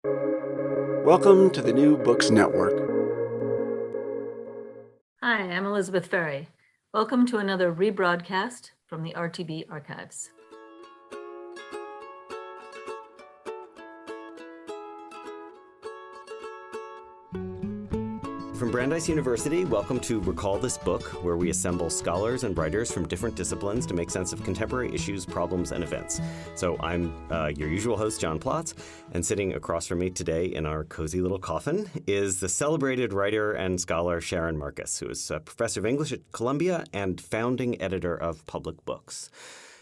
Welcome to the New Books Network. Hi, I'm Elizabeth Ferry. Welcome to another rebroadcast from the RTB archives. From Brandeis University, welcome to Recall This Book, where we assemble scholars and writers from different disciplines to make sense of contemporary issues, problems, and events. So I'm your usual host, John Plotz, and sitting across from me today in our cozy little coffin is the celebrated writer and scholar Sharon Marcus, who is a professor of English at Columbia and founding editor of Public Books.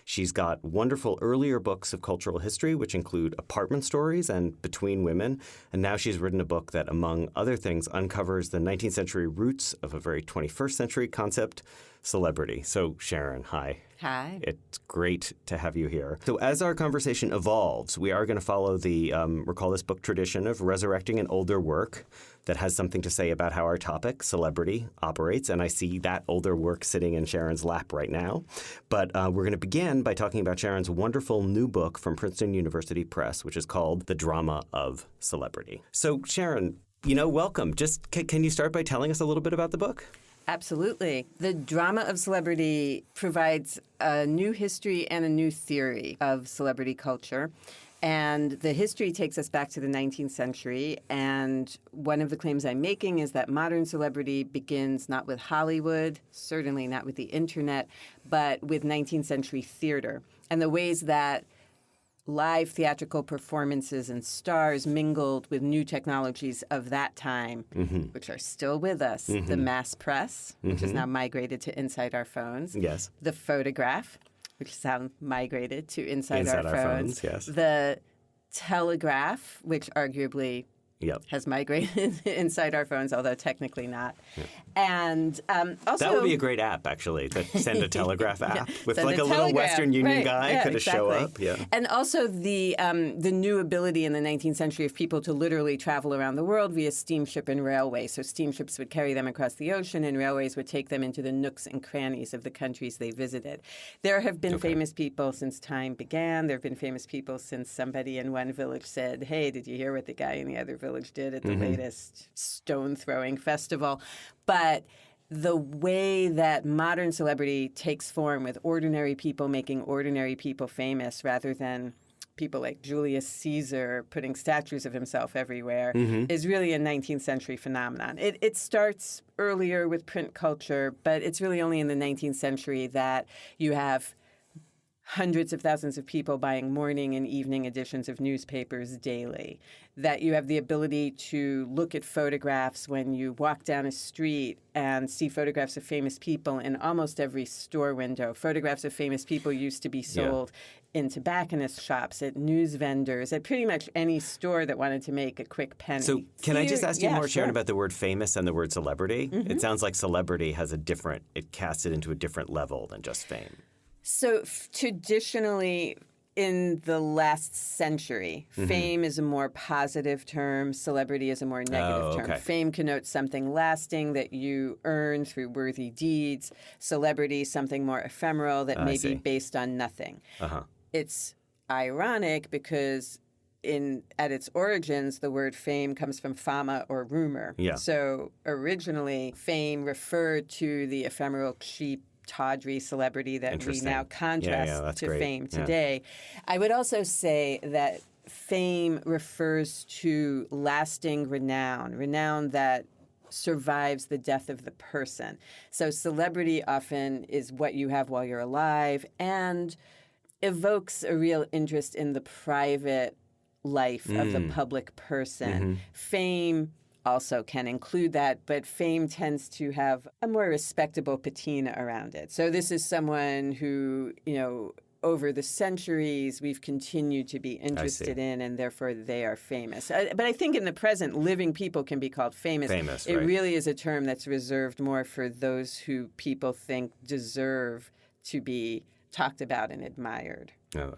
She's got wonderful earlier books of cultural history, which include Apartment Stories and Between Women. And now she's written a book that, among other things, uncovers the 19th century roots of a very 21st century concept, celebrity. So, Sharon, hi. Hi. It's great to have you here. So as our conversation evolves, we are going to follow the Recall This Book tradition of resurrecting an older work that has something to say about how our topic, celebrity, operates. And I see that older work sitting in Sharon's lap right now. But we're going to begin by talking about Sharon's wonderful new book from Princeton University Press, which is called The Drama of Celebrity. So, Sharon, welcome. Just can you start by telling us a little bit about the book? Absolutely. The Drama of Celebrity provides a new history and a new theory of celebrity culture. And the history takes us back to the 19th century. And one of the claims I'm making is that modern celebrity begins not with Hollywood, certainly not with the internet, but with 19th century theater and the ways that live theatrical performances and stars mingled with new technologies of that time, which are still with us. The mass press, which has now migrated to inside our phones. Yes. The photograph, which has now migrated to inside our phones. Yes. The telegraph, which arguably has migrated inside our phones, although technically not. Yeah. And also... That would be a great app, actually, to send a telegraph app with like a little telegram. Western Union guy could show up. Yeah. And also the new ability in the 19th century of people to literally travel around the world via steamship and railway. So steamships would carry them across the ocean and railways would take them into the nooks and crannies of the countries they visited. There have been famous people since time began. There have been famous people since somebody in one village said, hey, did you hear what the guy in the other village did at the latest stone-throwing festival? But the way that modern celebrity takes form with ordinary people making ordinary people famous rather than people like Julius Caesar putting statues of himself everywhere is really a 19th century phenomenon. It starts earlier with print culture, but it's really only in the 19th century that you have hundreds of thousands of people buying morning and evening editions of newspapers daily, that you have the ability to look at photographs when you walk down a street and see photographs of famous people in almost every store window. Photographs of famous people used to be sold in tobacconist shops, at news vendors, at pretty much any store that wanted to make a quick penny. So can I just ask you more, Sharon, about the word famous and the word celebrity? It sounds like celebrity has it casts it into a different level than just fame. So traditionally, in the last century, fame is a more positive term. Celebrity is a more negative term. Fame connotes something lasting that you earn through worthy deeds. Celebrity, something more ephemeral that may be based on nothing. It's ironic because at its origins, the word fame comes from fama or rumor. Yeah. So originally, fame referred to the ephemeral, cheap, tawdry celebrity that we now contrast to fame today. I would also say that fame refers to lasting renown that survives the death of the person. So celebrity often is what you have while you're alive and evokes a real interest in the private life of the public person. Fame also can include that, but fame tends to have a more respectable patina around it. So this is someone who, over the centuries, we've continued to be interested in, and therefore they are famous. But I think in the present, living people can be called famous. It really is a term that's reserved more for those who people think deserve to be talked about and admired.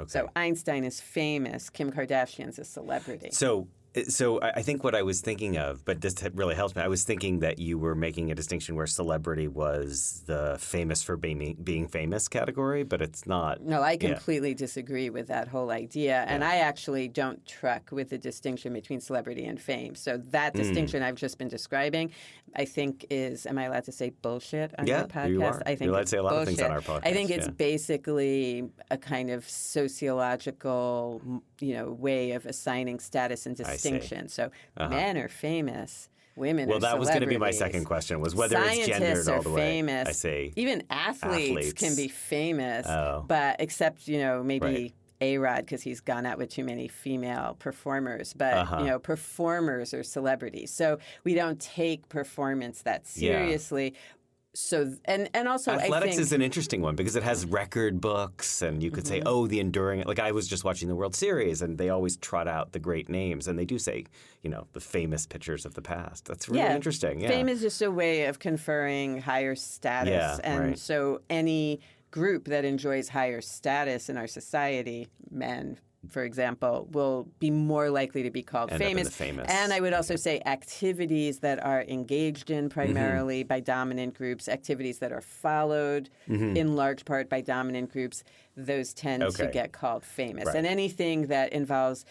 So Einstein is famous. Kim Kardashian's a celebrity. So So I think what I was thinking of, but this really helps me, I was thinking that you were making a distinction where celebrity was the famous for being famous category, but it's not. No, I completely disagree with that whole idea. And I actually don't truck with the distinction between celebrity and fame. So that distinction I've just been describing, I think is, am I allowed to say bullshit on your podcast? You are. I think you're allowed to say a lot bullshit. of things on our podcast. I think it's basically a kind of sociological, way of assigning status and distinction. So men are famous. Women well, are that was going to be my celebrities. second question, was whether it's gendered all the way. Famous. I say even athletes can be famous, Oh. but except, maybe Right. A-Rod because he's gone out with too many female performers. But, performers are celebrities. So we don't take performance that seriously. So and also athletics I think is an interesting one because it has record books, and you could say, the enduring. Like I was just watching the World Series, and they always trot out the great names, and they do say, the famous pitchers of the past. That's really interesting. Yeah. Fame is just a way of conferring higher status, so any group that enjoys higher status in our society, men, for example, will be more likely to be called famous. And I would also say activities that are engaged in primarily by dominant groups, activities that are followed in large part by dominant groups, those tend to get called famous. Right. And anything that involves,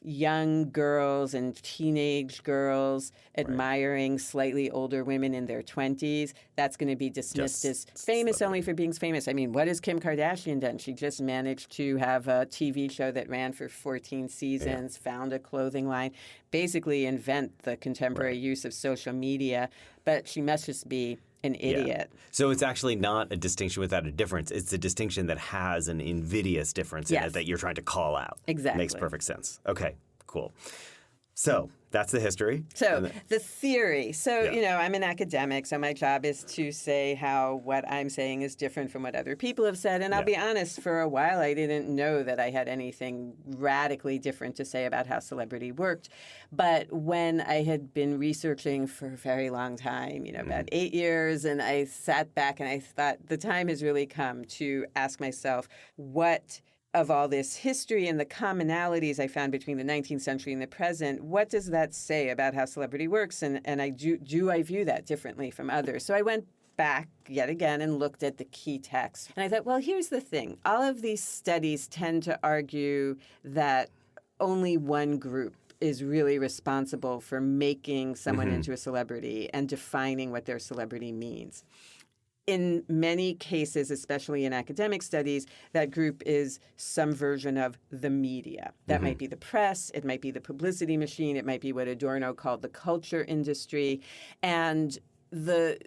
young girls and teenage girls admiring slightly older women in their 20s, that's going to be dismissed as famous only for being famous. I mean, what has Kim Kardashian done? She just managed to have a TV show that ran for 14 seasons, found a clothing line, basically invent the contemporary use of social media, but she must just be an idiot. So it's actually not a distinction without a difference. It's a distinction that has an invidious difference in it that you're trying to call out. Exactly. Makes perfect sense. Okay, cool. So that's the history. So the theory. So, I'm an academic, so my job is to say how what I'm saying is different from what other people have said. And I'll be honest, for a while I didn't know that I had anything radically different to say about how celebrity worked. But when I had been researching for a very long time, about 8 years, and I sat back and I thought the time has really come to ask myself what of all this history and the commonalities I found between the 19th century and the present, what does that say about how celebrity works? And I do I view that differently from others? So I went back yet again and looked at the key texts. And I thought, well, here's the thing. All of these studies tend to argue that only one group is really responsible for making someone into a celebrity and defining what their celebrity means. In many cases, especially in academic studies, that group is some version of the media. That might be the press, it might be the publicity machine, it might be what Adorno called the culture industry. And the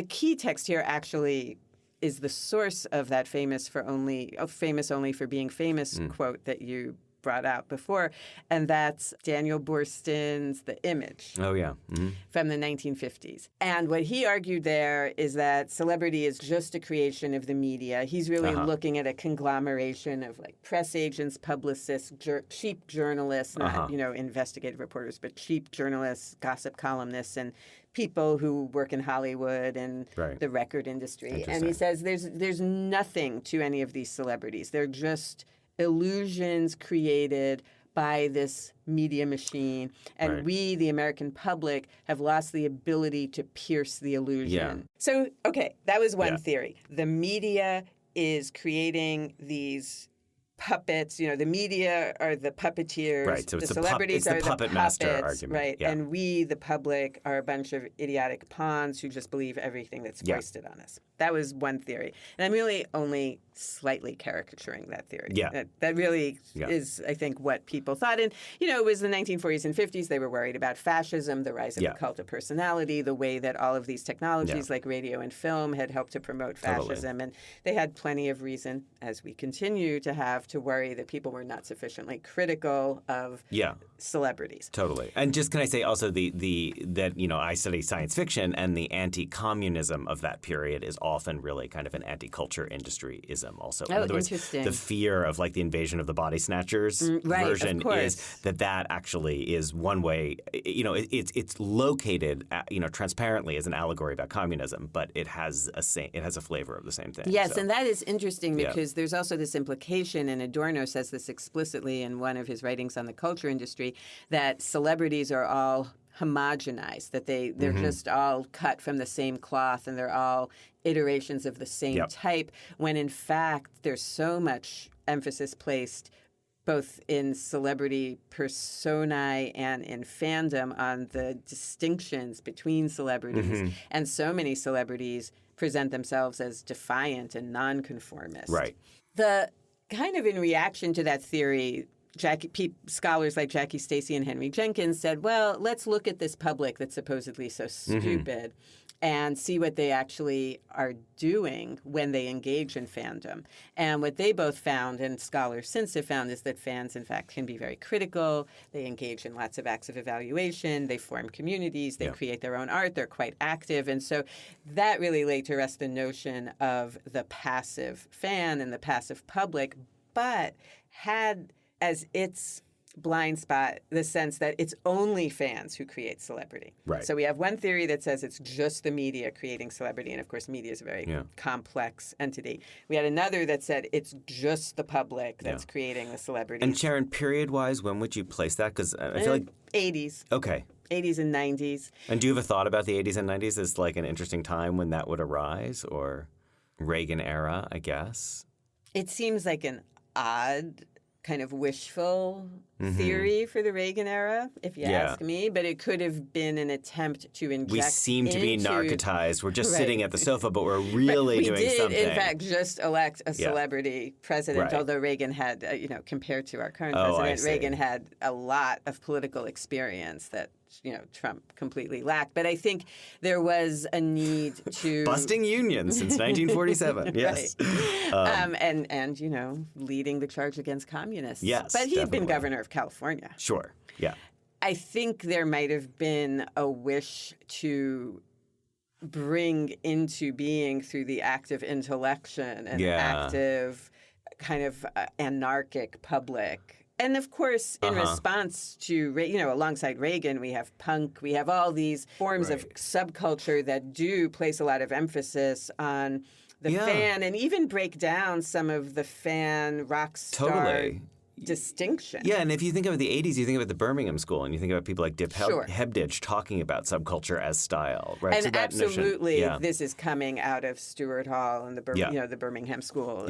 key text here actually is the source of that famous only for being famous quote that you brought out before, and that's Daniel Boorstin's The Image from the 1950s. And what he argued there is that celebrity is just a creation of the media. He's really looking at a conglomeration of like press agents, publicists, cheap journalists, not investigative reporters, but cheap journalists, gossip columnists, and people who work in Hollywood and the record industry. And he says there's nothing to any of these celebrities. They're just illusions created by this media machine. And we, the American public, have lost the ability to pierce the illusion. Yeah. So, that was one theory. The media is creating these puppets. The media are the puppeteers. Right. So the it's celebrities the are puppet the master puppets, argument. right? Yeah. And we, the public, are a bunch of idiotic pawns who just believe everything that's foisted on us. That was one theory. And I'm really only slightly caricaturing that theory. Yeah. That really is, I think, what people thought. And, it was the 1940s and 50s. They were worried about fascism, the rise of the cult of personality, the way that all of these technologies like radio and film had helped to promote fascism. And they had plenty of reason, as we continue to have, to worry that people were not sufficiently critical of celebrities. Totally. And just can I say also that I study science fiction, and the anti-communism of that period is often really kind of an anti-culture industry-ism also. In other words, interesting. The fear of like the invasion of the body snatchers version is that actually is one way. It's located transparently as an allegory about communism, but it has a flavor of the same thing. Yes, and that is interesting because there's also this implication and Adorno says this explicitly in one of his writings on the culture industry, that celebrities are all homogenized, that they're just all cut from the same cloth and they're all iterations of the same type, when in fact there's so much emphasis placed both in celebrity personae and in fandom on the distinctions between celebrities. And so many celebrities present themselves as defiant and nonconformist. Right. The kind of in reaction to that theory, scholars like Jackie Stacey and Henry Jenkins said, well, let's look at this public that's supposedly so stupid and see what they actually are doing when they engage in fandom. And what they both found, and scholars since have found, is that fans, in fact, can be very critical. They engage in lots of acts of evaluation. They form communities. They create their own art. They're quite active. And so that really laid to rest the notion of the passive fan and the passive public, but had as its blind spot the sense that it's only fans who create celebrity. Right. So we have one theory that says it's just the media creating celebrity, and of course media is a very complex entity. We had another that said it's just the public that's creating the celebrity. And Sharon, period-wise, when would you place that? Because I feel like 80s. Okay. 80s and 90s. And do you have a thought about the 80s and 90s as like an interesting time when that would arise, or Reagan era, I guess? It seems like an odd kind of wishful theory for the Reagan era, if you ask me, but it could have been an attempt to inject. We seem to be narcotized. We're just sitting at the sofa, but we're really doing something. We did, in fact, just elect a celebrity president, although Reagan had, compared to our current president, Reagan had a lot of political experience that Trump completely lacked. But I think there was a need to busting unions since 1947. Yes, and leading the charge against communists. Yes, but he had been governor of California. Sure. Yeah. I think there might have been a wish to bring into being through the active intellection an active kind of anarchic public. And of course, in response to, alongside Reagan, we have punk, we have all these forms of subculture that do place a lot of emphasis on the fan and even break down some of the fan rock star distinction. Yeah, and if you think about the 80s, you think about the Birmingham School, and you think about people like Dip Hebditch talking about subculture as style, right? And so that absolutely, notion, this is coming out of Stuart Hall and the Birmingham School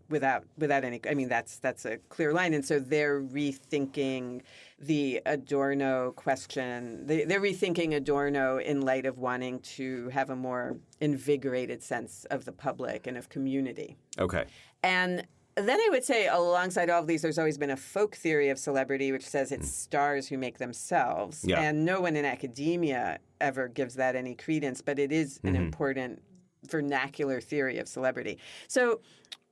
without any. I mean, that's a clear line, and so they're rethinking the Adorno question. They're rethinking Adorno in light of wanting to have a more invigorated sense of the public and of community. Okay. And then I would say alongside all of these, there's always been a folk theory of celebrity, which says it's stars who make themselves. Yeah. And no one in academia ever gives that any credence, but it is an important vernacular theory of celebrity. So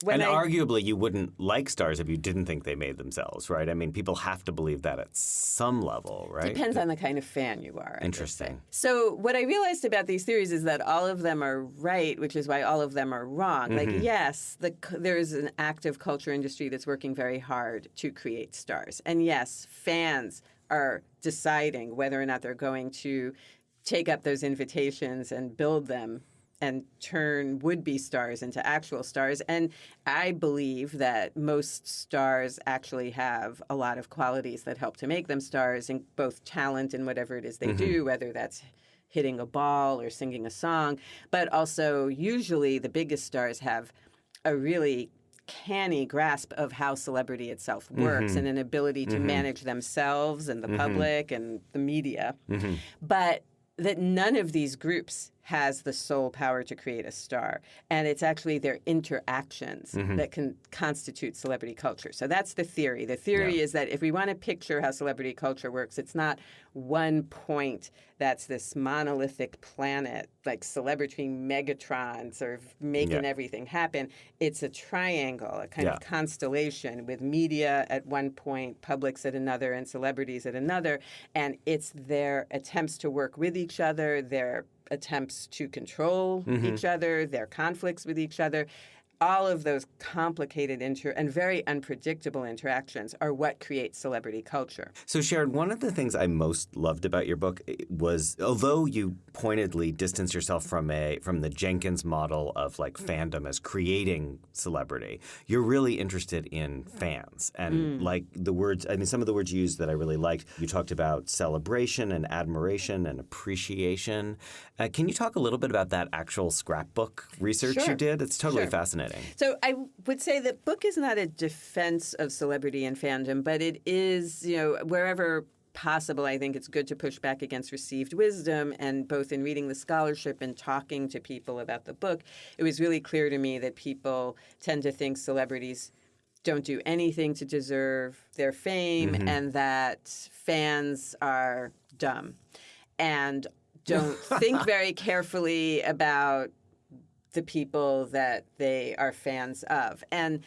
arguably you wouldn't like stars if you didn't think they made themselves, right? I mean, people have to believe that at some level, right? Depends on the kind of fan you are. Interesting. So what I realized about these theories is that all of them are right, which is why all of them are wrong. Like, yes, there is an active culture industry that's working very hard to create stars. And yes, fans are deciding whether or not they're going to take up those invitations and build them and turn would-be stars into actual stars. And I believe that most stars actually have a lot of qualities that help to make them stars, in both talent and whatever it is they do, whether that's hitting a ball or singing a song. But also, usually, the biggest stars have a really canny grasp of how celebrity itself works and an ability to manage themselves and the public and the media. But that none of these groups has the sole power to create a star. And it's actually their interactions that can constitute celebrity culture. So that's the theory. The theory is that if we want to picture how celebrity culture works, it's not one point that's this monolithic planet, like celebrity Megatron sort of making everything happen. It's a triangle, a kind of constellation with media at one point, publics at another, and celebrities at another. And it's their attempts to work with each other, their attempts to control each other, their conflicts with each other, all of those complicated and very unpredictable interactions are what creates celebrity culture. So, Sharon, one of the things I most loved about your book was, although you pointedly distance yourself from the Jenkins model of like fandom as creating celebrity, you're really interested in fans and like the words. I mean, some of the words you used that I really liked. You talked about celebration and admiration and appreciation. Can you talk a little bit about that actual scrapbook research you did? It's totally fascinating. So I would say that book is not a defense of celebrity and fandom, but it is, wherever possible, I think it's good to push back against received wisdom. And both in reading the scholarship and talking to people about the book, it was really clear to me that people tend to think celebrities don't do anything to deserve their fame and that fans are dumb and don't think very carefully about the people that they are fans of. And,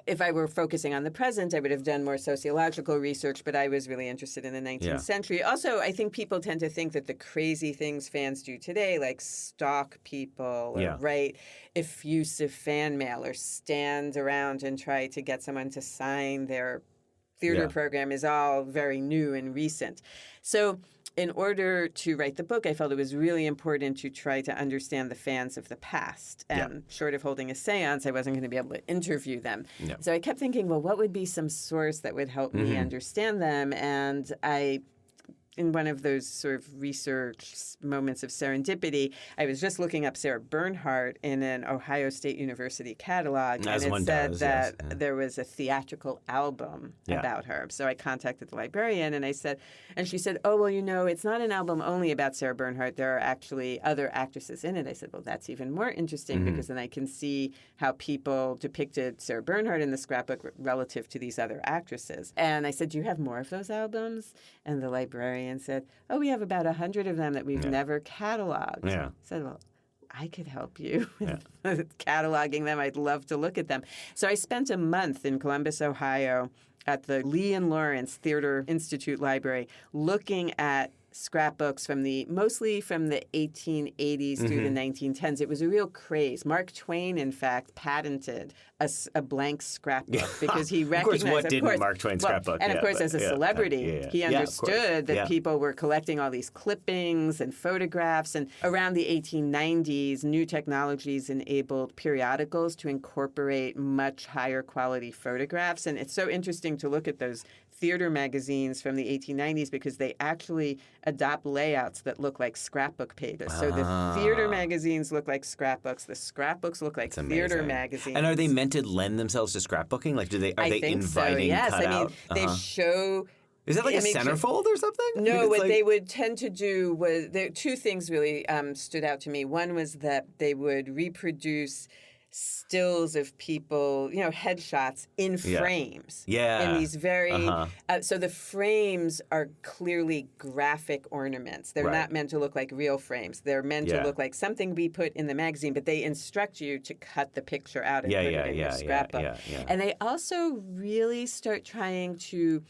if I were focusing on the present, I would have done more sociological research, but I was really interested in the 19th century. Also, I think people tend to think that the crazy things fans do today, like stalk people or write effusive fan mail or stand around and try to get someone to sign their theater program, is all very new and recent. So in order to write the book, I felt it was really important to try to understand the fans of the past. And short of holding a seance, I wasn't going to be able to interview them. So I kept thinking, well, what would be some source that would help me understand them? And in one of those sort of research moments of serendipity, I was just looking up Sarah Bernhardt in an Ohio State University catalog, and it said that there was a theatrical album about her. So I contacted the librarian, and she said, oh, well, it's not an album only about Sarah Bernhardt. There are actually other actresses in it. I said, well, that's even more interesting because then I can see how people depicted Sarah Bernhardt in the scrapbook relative to these other actresses. And I said, do you have more of those albums? And the librarian said, oh, we have about 100 of them that we've never cataloged. I said, well, I could help you with cataloging them. I'd love to look at them. So I spent a month in Columbus, Ohio at the Lee and Lawrence Theater Institute Library looking at scrapbooks mostly from the 1880s through the 1910s. It was a real craze. Mark Twain, in fact, patented a blank scrapbook because he recognized, of course, what didn't Mark Twain scrapbook? And of course, as a celebrity, he understood that people were collecting all these clippings and photographs. And around the 1890s, new technologies enabled periodicals to incorporate much higher quality photographs. And it's so interesting to look at those theater magazines from the 1890s because they actually adopt layouts that look like scrapbook pages. So the theater magazines look like scrapbooks. The scrapbooks look like theater magazines. And are they meant to lend themselves to scrapbooking? Like, are they inviting so, yes. cutout? They show. Is that like a centerfold or something? No, what they would tend to do was two things really stood out to me. One was that they would reproduce stills of people, headshots in frames. In these very... so the frames are clearly graphic ornaments. They're not meant to look like real frames. They're meant to look like something we put in the magazine, but they instruct you to cut the picture out and put it in your scrapbook. And they also really start trying to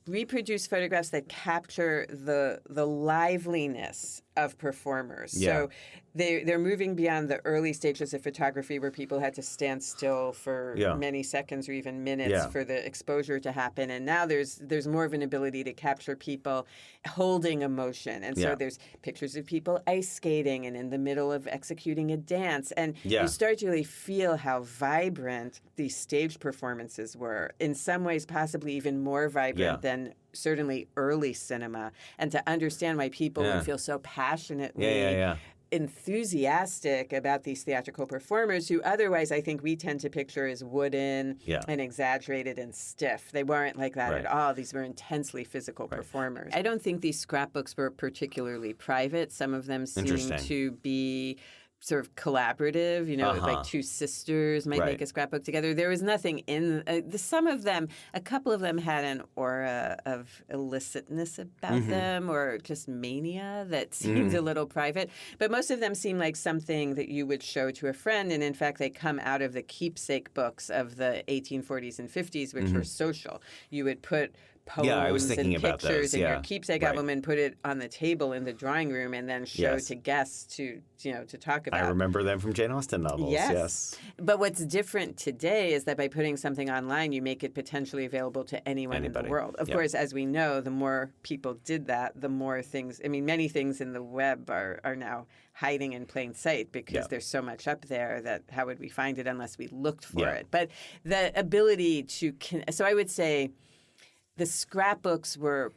reproduce photographs that capture the liveliness of performers. So they're moving beyond the early stages of photography where people had to stand still for many seconds or even minutes for the exposure to happen. And now there's more of an ability to capture people holding emotion. And so there's pictures of people ice skating and in the middle of executing a dance. And you start to really feel how vibrant these stage performances were. In some ways, possibly even more vibrant than certainly early cinema. And to understand why people would feel so passionately enthusiastic about these theatrical performers who otherwise I think we tend to picture as wooden and exaggerated and stiff. They weren't like that at all. These were intensely physical performers. I don't think these scrapbooks were particularly private. Some of them seem to be sort of collaborative, like two sisters might make a scrapbook together. There was nothing in some of them. A couple of them had an aura of illicitness about them or just mania that seemed a little private. But most of them seem like something that you would show to a friend. And in fact, they come out of the keepsake books of the 1840s and 50s, which were social. You would put poems I was thinking and about pictures those, in yeah. your keepsake Right. album and put it on the table in the drawing room and then show Yes. to guests to talk about. I remember them from Jane Austen novels. Yes. But what's different today is that by putting something online, you make it potentially available to anyone in Anybody. the world. Of Yeah. course, as we know, the more people did that, the more things, many things in the web are now hiding in plain sight because Yeah. there's so much up there that how would we find it unless we looked for Yeah. it? But the ability to, so I would say the scrapbooks were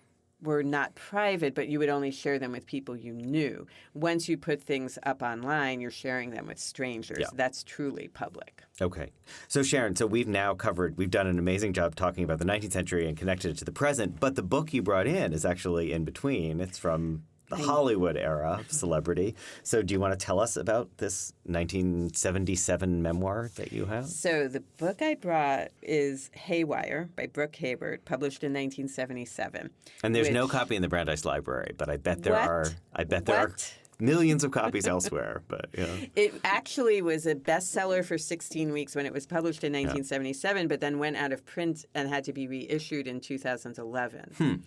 not private, but you would only share them with people you knew. Once you put things up online, you're sharing them with strangers. Yeah. That's truly public. Okay. So Sharon, we've done an amazing job talking about the 19th century and connected it to the present, but the book you brought in is actually in between. It's from the Hollywood era of celebrity. So do you want to tell us about this 1977 memoir that you have? So the book I brought is Haywired by Brooke Haywood, published in 1977. And there's no copy in the Brandeis Library, but I bet there are millions of copies elsewhere. But It actually was a bestseller for 16 weeks when it was published in 1977, but then went out of print and had to be reissued in 2011.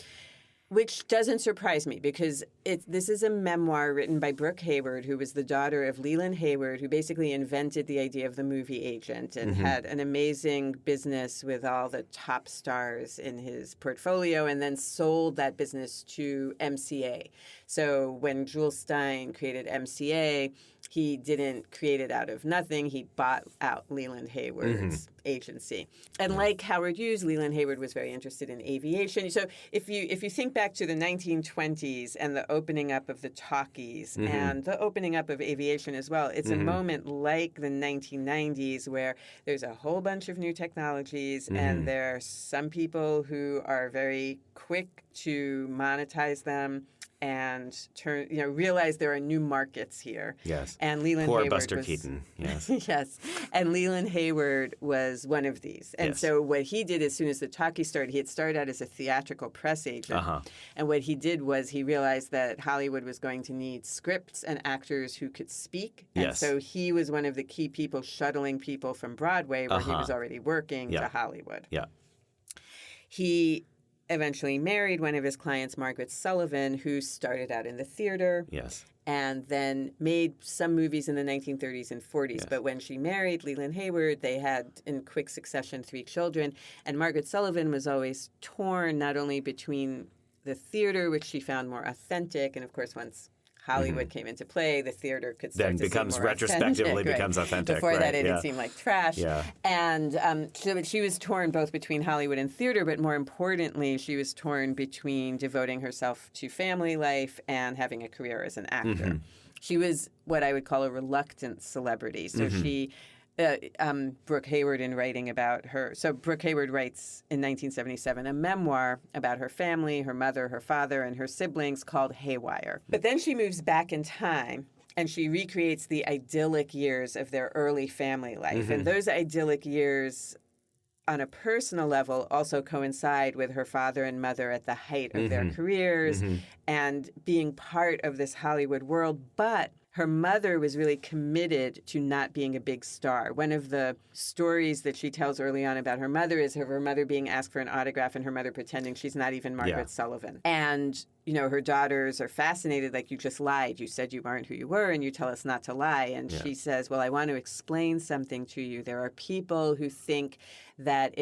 Which doesn't surprise me because this is a memoir written by Brooke Haywood, who was the daughter of Leland Haywood, who basically invented the idea of the movie agent and had an amazing business with all the top stars in his portfolio and then sold that business to MCA. So when Jules Stein created MCA, he didn't create it out of nothing. He bought out Leland Haywood's agency. And like Howard Hughes, Leland Haywood was very interested in aviation. So if you think back to the 1920s and the opening up of the talkies and the opening up of aviation as well, it's a moment like the 1990s where there's a whole bunch of new technologies and there are some people who are very quick to monetize them and realize there are new markets here. Yes. And Leland Poor Haywood Buster was, Keaton. Yes. Yes. And Leland Haywood was one of these. And so what he did as soon as the talkie started, he had started out as a theatrical press agent. And what he did was he realized that Hollywood was going to need scripts and actors who could speak. And so he was one of the key people shuttling people from Broadway, where he was already working, to Hollywood. Yeah. He eventually married one of his clients, Margaret Sullivan, who started out in the theater. Yes. And then made some movies in the 1930s and 40s. Yes. But when she married Leland Haywood, they had, in quick succession, 3 children. And Margaret Sullivan was always torn not only between the theater, which she found more authentic, and of course once Hollywood came into play, the theater could start to seem more retrospectively authentic, becomes authentic. Before that, it seemed like trash. Yeah. And so she was torn both between Hollywood and theater, but more importantly, she was torn between devoting herself to family life and having a career as an actor. She was what I would call a reluctant celebrity. So she... Brooke Haywood in writing about her. So Brooke Haywood writes in 1977 a memoir about her family, her mother, her father, and her siblings called Haywired. But then she moves back in time and she recreates the idyllic years of their early family life. And those idyllic years on a personal level also coincide with her father and mother at the height of their careers and being part of this Hollywood world. But her mother was really committed to not being a big star. One of the stories that she tells early on about her mother is her mother being asked for an autograph and her mother pretending she's not even Margaret Sullivan. And, her daughters are fascinated, like, you just lied. You said you weren't who you were and you tell us not to lie. And she says, well, I want to explain something to you. There are people who think that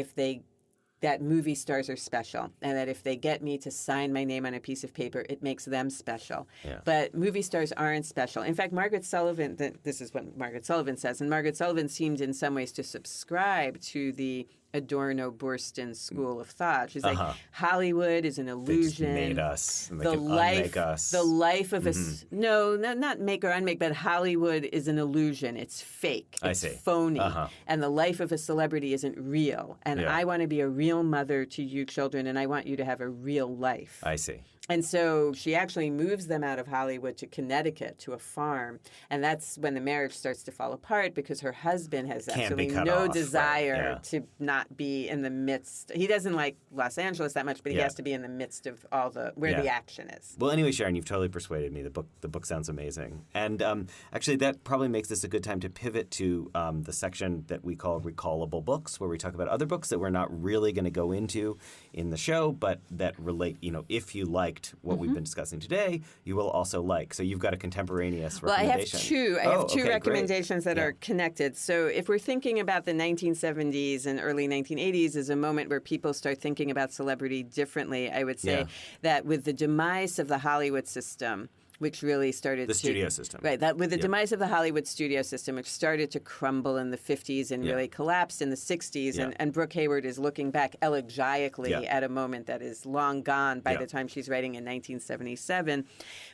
that movie stars are special and that if they get me to sign my name on a piece of paper, it makes them special. Yeah. But movie stars aren't special. In fact, Margaret Sullivan, this is what Margaret Sullivan says, and Margaret Sullivan seemed in some ways to subscribe to the Adorno-Burstyn school of thought. She's like, Hollywood is an illusion. They just made us. And they the can life, unmake us. The life of not make or unmake, but Hollywood is an illusion. It's fake. It's phony. And the life of a celebrity isn't real. And I want to be a real mother to you children, and I want you to have a real life. I see. And so she actually moves them out of Hollywood to Connecticut to a farm. And that's when the marriage starts to fall apart because her husband has absolutely no desire to not be in the midst. He doesn't like Los Angeles that much, but he has to be in the midst of all where the action is. Well, anyway, Sharon, you've totally persuaded me. The book sounds amazing. And actually, that probably makes this a good time to pivot to the section that we call recallable books, where we talk about other books that we're not really going to go into in the show, but that relate, if you liked what we've been discussing today, you will also like. So you've got a contemporaneous recommendation. I have two recommendations that are connected. So if we're thinking about the 1970s and early 1980s as a moment where people start thinking about celebrity differently, I would say that with the demise of the Hollywood system, which really started studio system. Right. That with the demise of the Hollywood studio system, which started to crumble in the 50s and really collapsed in the 60s. And Brooke Haywood is looking back elegiacally at a moment that is long gone by the time she's writing in 1977.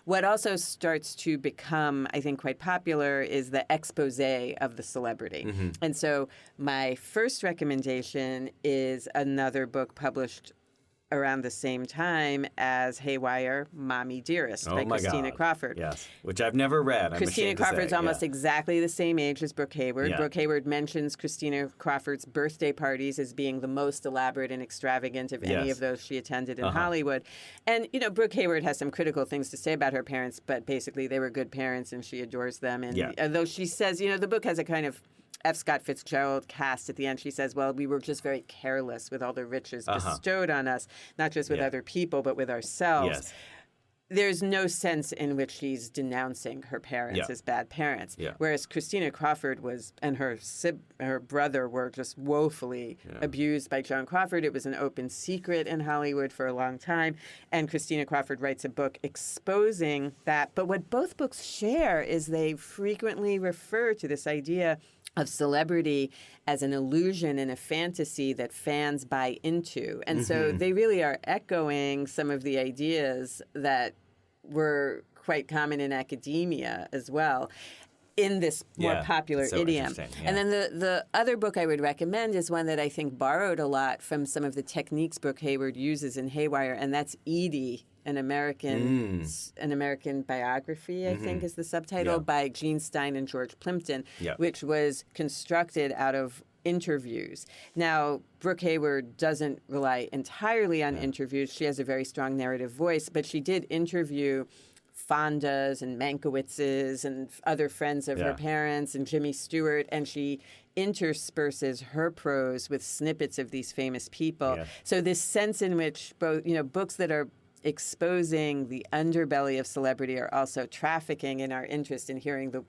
What also starts to become, I think, quite popular is the expose of the celebrity. Mm-hmm. And so my first recommendation is another book published around the same time as Haywired, Mommy Dearest by Christina Crawford. Yes, which I've never read. Christina Crawford's almost exactly the same age as Brooke Haywood. Yeah. Brooke Haywood mentions Christina Crawford's birthday parties as being the most elaborate and extravagant of any of those she attended in Hollywood. And, Brooke Haywood has some critical things to say about her parents, but basically they were good parents and she adores them. And though she says, the book has a kind of F. Scott Fitzgerald cast at the end. She says, well, we were just very careless with all the riches bestowed on us, not just with other people, but with ourselves. Yes. There's no sense in which she's denouncing her parents as bad parents. Yeah. Whereas Christina Crawford and her brother were just woefully abused by Joan Crawford. It was an open secret in Hollywood for a long time. And Christina Crawford writes a book exposing that. But what both books share is they frequently refer to this idea of celebrity as an illusion and a fantasy that fans buy into. And so they really are echoing some of the ideas that were quite common in academia as well in this more popular idiom. Yeah. And then the other book I would recommend is one that I think borrowed a lot from some of the techniques Brooke Haywood uses in Haywired, and that's Edie, an American biography, I think is the subtitle, by Gene Stein and George Plimpton, which was constructed out of interviews. Now, Brooke Haywood doesn't rely entirely on interviews. She has a very strong narrative voice, but she did interview Fondas and Mankiewicz's and other friends of her parents and Jimmy Stewart, and she intersperses her prose with snippets of these famous people. Yeah. So this sense in which both, books that are exposing the underbelly of celebrity are also trafficking in our interest in hearing the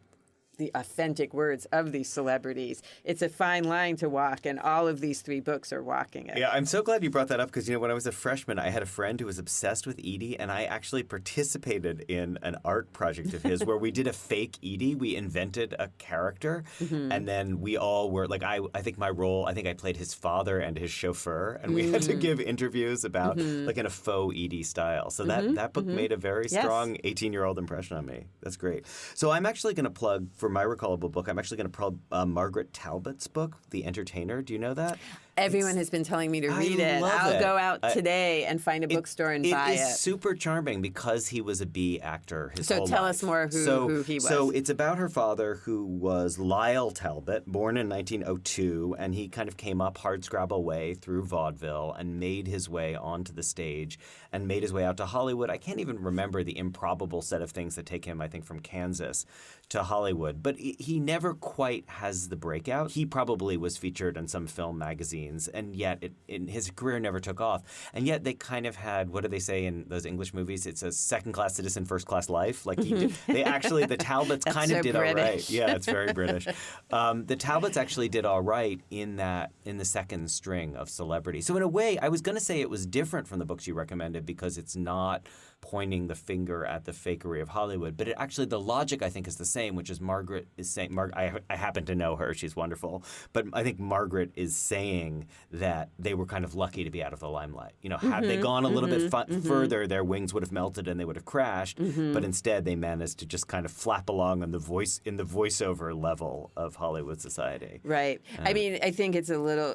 authentic words of these celebrities. It's a fine line to walk, and all of these three books are walking it. Yeah, I'm so glad you brought that up because, when I was a freshman, I had a friend who was obsessed with Edie, and I actually participated in an art project of his where we did a fake Edie. We invented a character, and then we all were, I think my role, I played his father and his chauffeur, and we had to give interviews about, in a faux Edie style. So that book made a very strong 18-year-old impression on me. That's great. So I'm actually going to plug, for my recallable book, I'm actually going to plug Margaret Talbot's book, The Entertainer. Do you know that? Everyone has been telling me to read it. I'll go out today and find a bookstore and buy it. It is super charming because he was a B actor his whole life. So tell us more who he was. So it's about her father, who was Lyle Talbot, born in 1902, and he kind of came up hardscrabble way through vaudeville and made his way onto the stage and made his way out to Hollywood. I can't even remember the improbable set of things that take him, I think, from Kansas to Hollywood. But he never quite has the breakout. He probably was featured in some film magazine, and yet his career never took off. And yet they kind of had, what do they say in those English movies? It's a second-class citizen, first-class life. The Talbots kind of did British. All right. Yeah, it's very British. The Talbots actually did all right in the second string of celebrity. So in a way, I was going to say it was different from the books you recommended because it's not pointing the finger at the fakery of Hollywood. But actually the logic, I think, is the same, which is Margaret is saying, I happen to know her, she's wonderful, but I think Margaret is saying that they were kind of lucky to be out of the limelight. Had they gone a little bit further, their wings would have melted and they would have crashed, but instead they managed to just kind of flap along in the voiceover level of Hollywood society. Right. I think it's a little,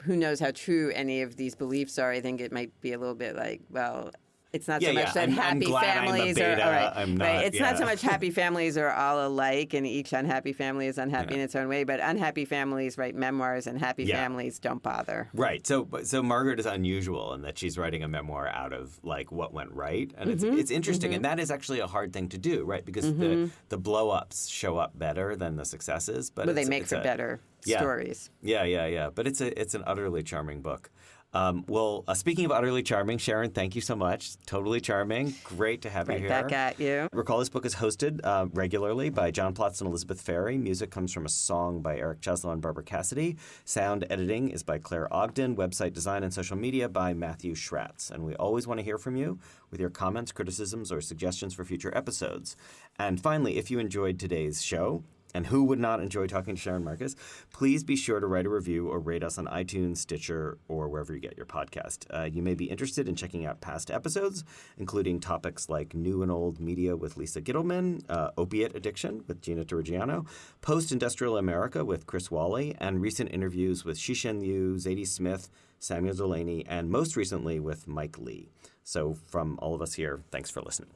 who knows how true any of these beliefs are. I think it might be a little bit like, well, It's not so much that I'm happy glad families I'm a are beta. all right. I'm not, right. It's not so much happy families are all alike, and each unhappy family is unhappy in its own way. But unhappy families write memoirs, and happy families don't bother. Right. So Margaret is unusual in that she's writing a memoir out of like what went right, and it's interesting, and that is actually a hard thing to do, right? Because the blow ups show up better than the successes, but they make for better stories. Yeah. But it's an utterly charming book. Speaking of utterly charming, Sharon, thank you so much. Totally charming. Great to have you here. Right back at you. Recall This Book is hosted regularly by John Plotz and Elizabeth Ferry. Music comes from a song by Eric Cheslow and Barbara Cassidy. Sound editing is by Claire Ogden. Website design and social media by Matthew Schratz. And we always want to hear from you with your comments, criticisms, or suggestions for future episodes. And finally, if you enjoyed today's show, and who would not enjoy talking to Sharon Marcus, please be sure to write a review or rate us on iTunes, Stitcher, or wherever you get your podcast. You may be interested in checking out past episodes, including topics like new and old media with Lisa Gittleman, opiate addiction with Gina Torrigiano, post-industrial America with Chris Wally, and recent interviews with Shishen Liu, Zadie Smith, Samuel Delaney, and most recently with Mike Lee. So from all of us here, thanks for listening.